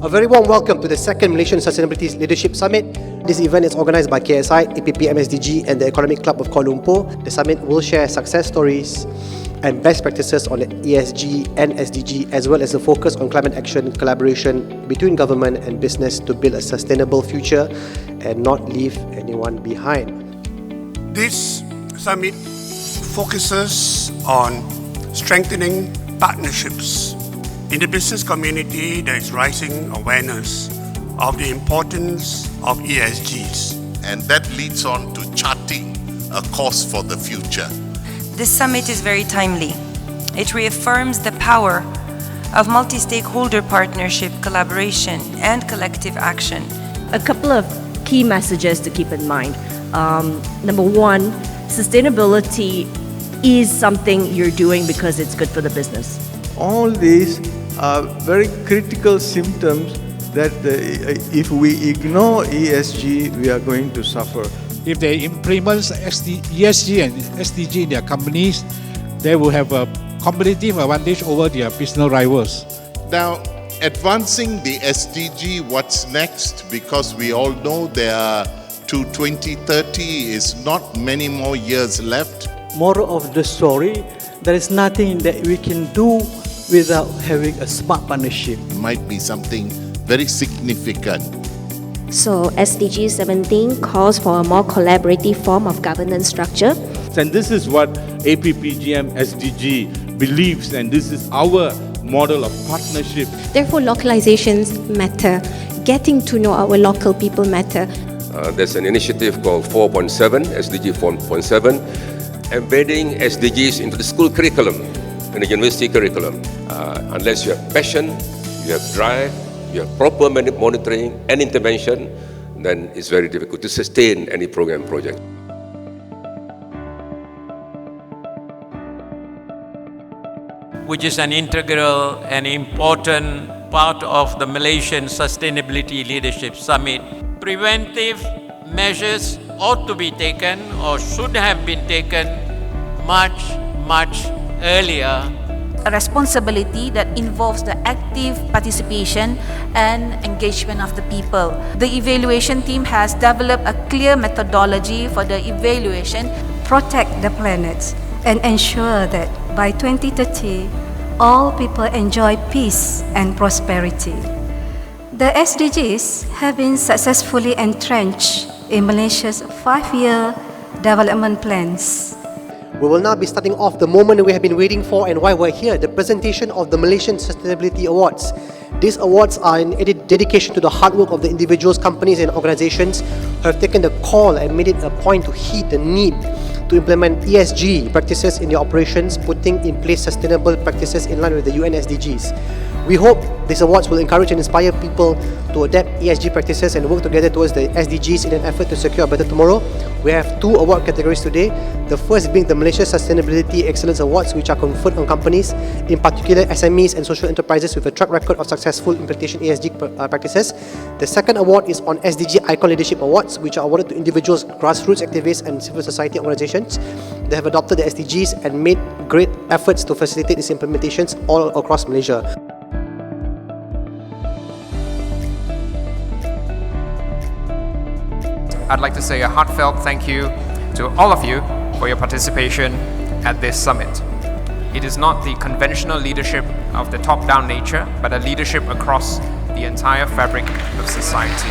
A very warm welcome to the second Malaysian Sustainability Leadership Summit. This event is organised by KSI, APP MSDG and the Economic Club of Kuala Lumpur. The summit will share success stories and best practices on the ESG and SDG, as well as a focus on climate action collaboration between government and business to build a sustainable future and not leave anyone behind. This summit focuses on strengthening partnerships. In the business community, there is rising awareness of the importance of ESGs. And that leads on to charting a course for the future. This summit is very timely. It reaffirms the power of multi-stakeholder partnership, collaboration, and collective action. A couple of key messages to keep in mind. Number one, sustainability is something you're doing because it's good for the business. All these are very critical symptoms that if we ignore ESG, we are going to suffer. If they implement ESG and SDG in their companies, they will have a competitive advantage over their business rivals. Now, advancing the SDG, what's next? Because we all know there are to 2030 is not many more years left. Moral of the story, there is nothing that we can do without having a smart partnership. It might be something very significant. So SDG 17 calls for a more collaborative form of governance structure. And this is what APPGM SDG believes, and this is our model of partnership. Therefore, localizations matter. Getting to know our local people matter. There's an initiative called 4.7, SDG 4.7, embedding SDGs into the school curriculum, in the university curriculum. Unless you have passion, you have drive, you have proper monitoring and intervention, then it's very difficult to sustain any program project. Which is an integral and important part of the Malaysian Sustainability Leadership Summit. Preventive measures ought to be taken or should have been taken much earlier. A responsibility that involves the active participation and engagement of the people. The evaluation team has developed a clear methodology for the evaluation. Protect the planet and ensure that by 2030, all people enjoy peace and prosperity. The SDGs have been successfully entrenched in Malaysia's 5-year development plans. We will now be starting off the moment we have been waiting for and why we're here, the presentation of the Malaysian Sustainability Awards. These awards are in dedication to the hard work of the individuals, companies and organizations who have taken the call and made it a point to heed the need to implement ESG practices in their operations, putting in place sustainable practices in line with the UN SDGs. We hope these awards will encourage and inspire people to adapt ESG practices and work together towards the SDGs in an effort to secure a better tomorrow. We have 2 award categories today. The first being the Malaysia Sustainability Excellence Awards, which are conferred on companies, in particular SMEs and social enterprises with a track record of successful implementation ESG practices. The second award is on SDG Icon Leadership Awards, which are awarded to individuals, grassroots activists and civil society organizations. They have adopted the SDGs and made great efforts to facilitate these implementations all across Malaysia. I'd like to say a heartfelt thank you to all of you for your participation at this summit. It is not the conventional leadership of the top-down nature, but a leadership across the entire fabric of society.